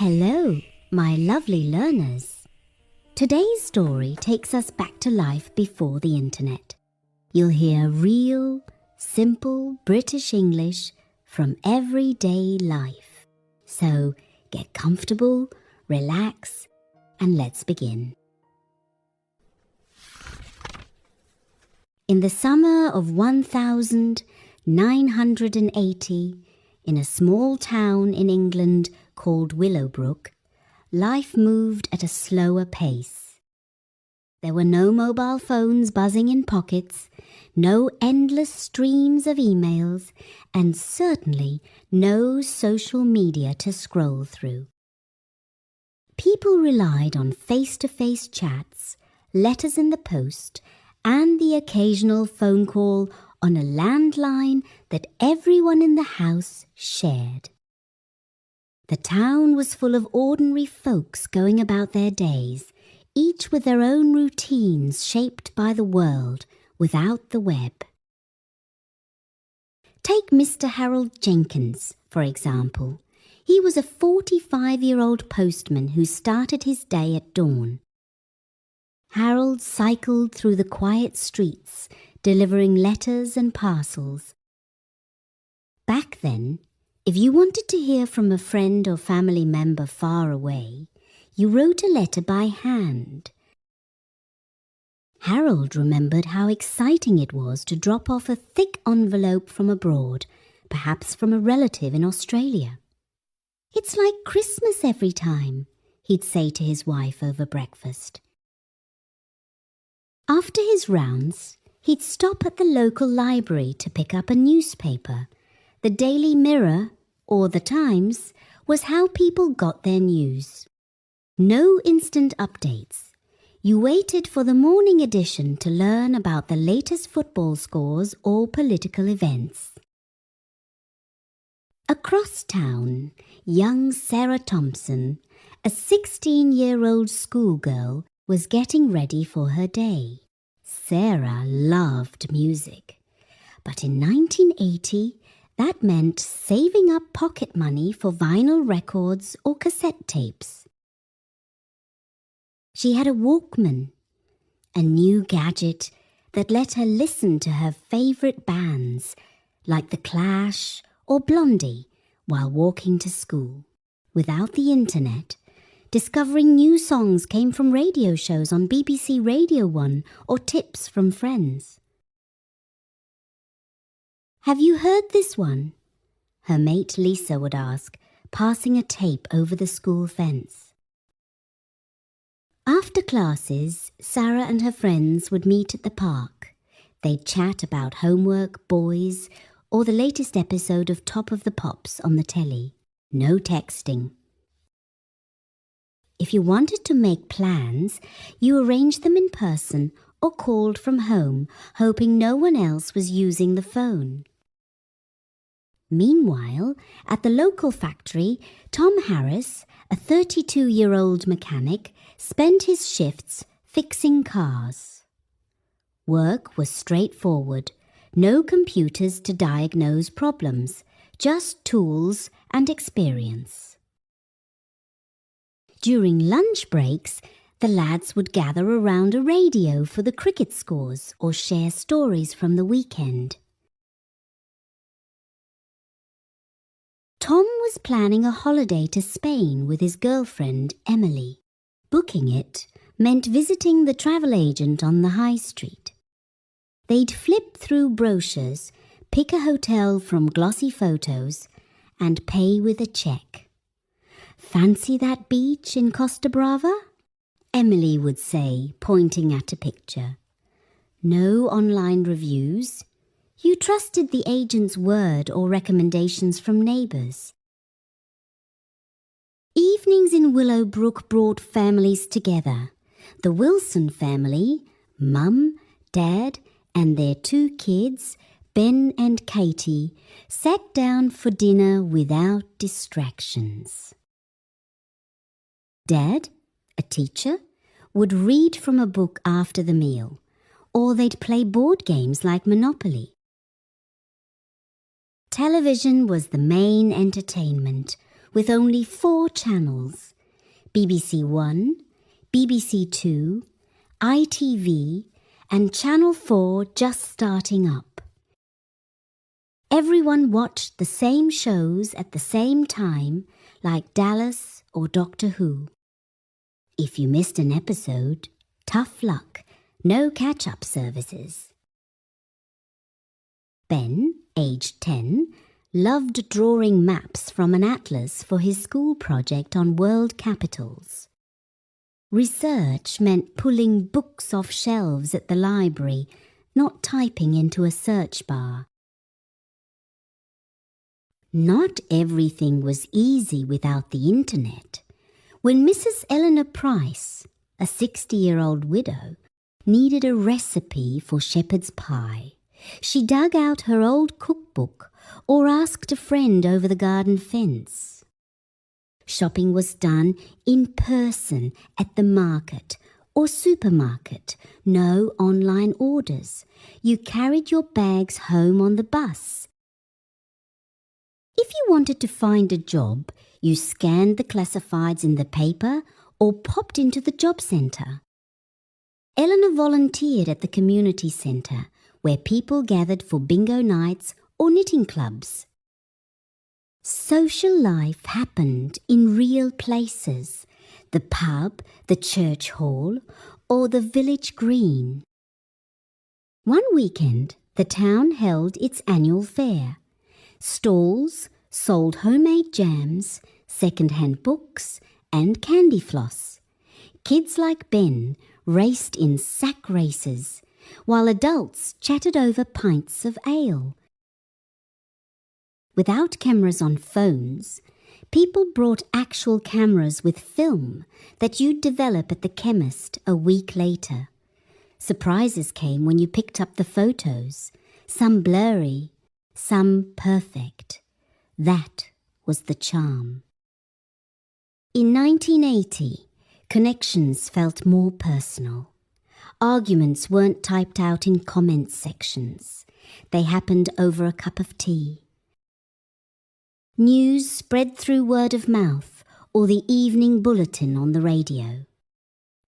Hello, my lovely learners. Today's story takes us back to life before the internet. You'll hear real, simple British English from everyday life. So get comfortable, relax, and let's begin. In the summer of 1980, in a small town in England called Willowbrook, life moved at a slower pace. There were no mobile phones buzzing in pockets, no endless streams of emails, and certainly no social media to scroll through. People relied on face-to-face chats, letters in the post, and the occasional phone call on a landline that everyone in the house shared. The town was full of ordinary folks going about their days, each with their own routines shaped by the world without the web. Take Mr. Harold Jenkins, for example. He was a 45-year-old postman who started his day at dawn. Harold cycled through the quiet streets, delivering letters and parcels. Back then, if you wanted to hear from a friend or family member far away, you wrote a letter by hand. Harold remembered how exciting it was to drop off a thick envelope from abroad, perhaps from a relative in Australia. "It's like Christmas every time," he'd say to his wife over breakfast. After his rounds, he'd stop at the local library to pick up a newspaper. The Daily Mirror, or the Times, was how people got their news. No instant updates. You waited for the morning edition to learn about the latest football scores or political events. Across town, young Sarah Thompson, a 16-year-old schoolgirl, was getting ready for her day. Sarah loved music, but in 1980, that meant saving up pocket money for vinyl records or cassette tapes. She had a Walkman, a new gadget that let her listen to her favorite bands like The Clash or Blondie while walking to school. Without the internet, discovering new songs came from radio shows on BBC Radio 1 or tips from friends. "Have you heard this one?" her mate Lisa would ask, passing a tape over the school fence. After classes, Sarah and her friends would meet at the park. They'd chat about homework, boys, or the latest episode of Top of the Pops on the telly. No texting. If you wanted to make plans, you arranged them in person or called from home, hoping no one else was using the phone. Meanwhile, at the local factory, Tom Harris, a 32-year-old mechanic, spent his shifts fixing cars. Work was straightforward. No computers to diagnose problems, just tools and experience. During lunch breaks, the lads would gather around a radio for the cricket scores or share stories from the weekend. Tom was planning a holiday to Spain with his girlfriend, Emily. Booking it meant visiting the travel agent on the high street. They'd flip through brochures, pick a hotel from glossy photos, and pay with a check. "Fancy that beach in Costa Brava?" Emily would say, pointing at a picture. No online reviews. You trusted the agent's word or recommendations from neighbours. Evenings in Willowbrook brought families together. The Wilson family, Mum, Dad, and their 2 kids, Ben and Katie, sat down for dinner without distractions. Dad, a teacher, would read from a book after the meal, or they'd play board games like Monopoly. Television was the main entertainment, with only 4 channels: BBC One, BBC Two, ITV, and Channel 4 just starting up. Everyone watched the same shows at the same time, like Dallas or Doctor Who. If you missed an episode, tough luck, no catch-up services. Ben, aged 10, loved drawing maps from an atlas for his school project on world capitals. Research meant pulling books off shelves at the library, not typing into a search bar. Not everything was easy without the internet. When Mrs. Eleanor Price, a 60-year-old widow, needed a recipe for shepherd's pie, she dug out her old cookbook or asked a friend over the garden fence. Shopping was done in person at the market or supermarket. No online orders. You carried your bags home on the bus. If you wanted to find a job, you scanned the classifieds in the paper or popped into the job centre. Eleanor volunteered at the community centre, where people gathered for bingo nights or knitting clubs. Social life happened in real places: the pub, the church hall, or the village green. One weekend, the town held its annual fair. Stalls sold homemade jams, second-hand books, and candy floss. Kids like Ben raced in sack races, while adults chatted over pints of ale. Without cameras on phones, people brought actual cameras with film that you'd develop at the chemist a week later. Surprises came when you picked up the photos, some blurry, some perfect. That was the charm. In 1980, connections felt more personal. Arguments weren't typed out in comments sections. They happened over a cup of tea. News spread through word of mouth or the evening bulletin on the radio.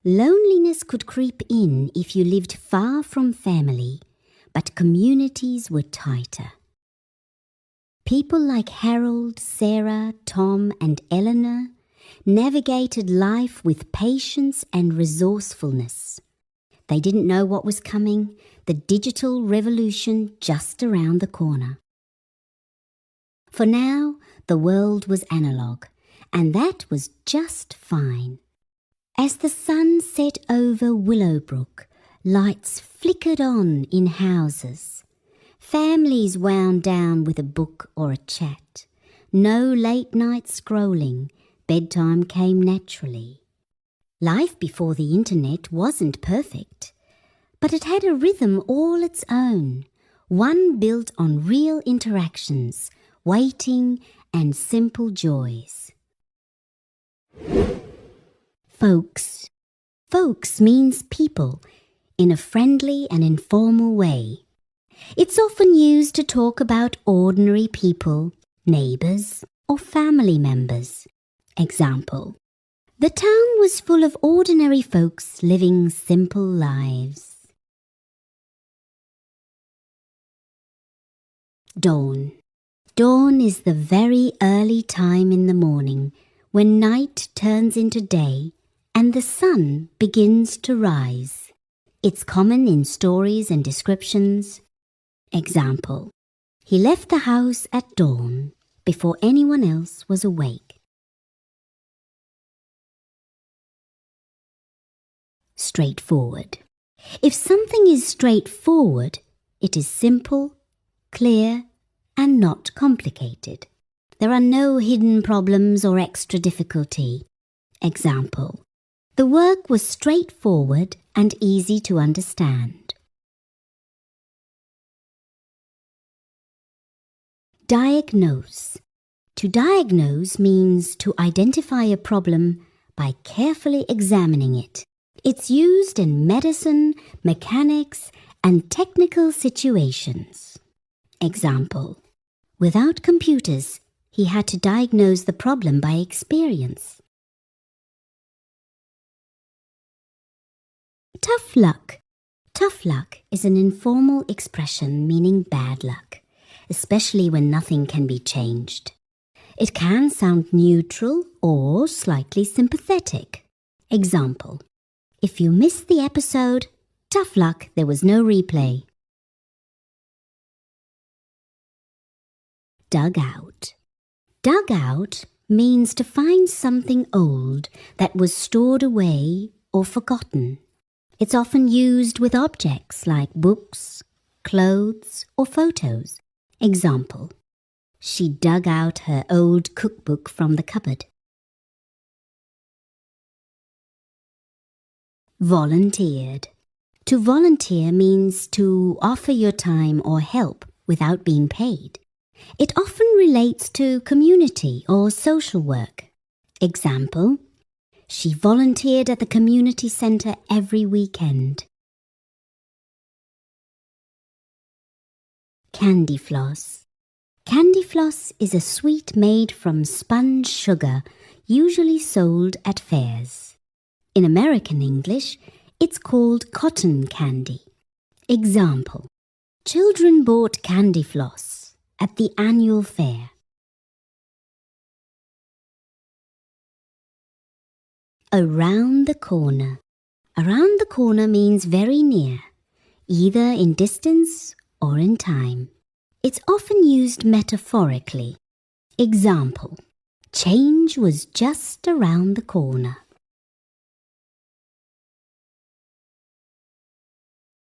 Loneliness could creep in if you lived far from family, but communities were tighter. People like Harold, Sarah, Tom, and Eleanor navigated life with patience and resourcefulness. They didn't know what was coming, the digital revolution just around the corner. For now, the world was analog, and that was just fine. As the sun set over Willowbrook, lights flickered on in houses. Families wound down with a book or a chat. No late-night scrolling. Bedtime came naturally. Life before the internet wasn't perfect, but it had a rhythm all its own, one built on real interactions, waiting, and simple joys. Folks. Folks means people, in a friendly and informal way. It's often used to talk about ordinary people, neighbours, or family members. Example: the town was full of ordinary folks living simple lives. Dawn. Dawn is the very early time in the morning when night turns into day and the sun begins to rise. It's common in stories and descriptions. Example: he left the house at dawn before anyone else was awake. Straightforward. If something is straightforward, it is simple, clear, and not complicated. There are no hidden problems or extra difficulty. Example: the work was straightforward and easy to understand. Diagnose. To diagnose means to identify a problem by carefully examining it. It's used in medicine, mechanics, and technical situations. Example: without computers, He had to diagnose the problem by experience. Tough luck. Tough luck is an informal expression meaning bad luck, especially when nothing can be changed. It can sound neutral or slightly sympathetic. Example: if you missed the episode, tough luck there was no replay. Dug out. Dug out means to find something old that was stored away or forgotten. It's often used with objects like books, clothes, or photos. Example: she dug out her old cookbook from the cupboard. Volunteered. To volunteer means to offer your time or help without being paid. It often relates to community or social work. Example: she volunteered at the community centre every weekend. Candy floss. Candy floss is a sweet made from spun sugar, usually sold at fairs. In American English, it's called cotton candy. Example: children bought candy floss at the annual fair. Around the corner. Around the corner means very near, either in distance or in time. It's often used metaphorically. Example: change was just around the corner.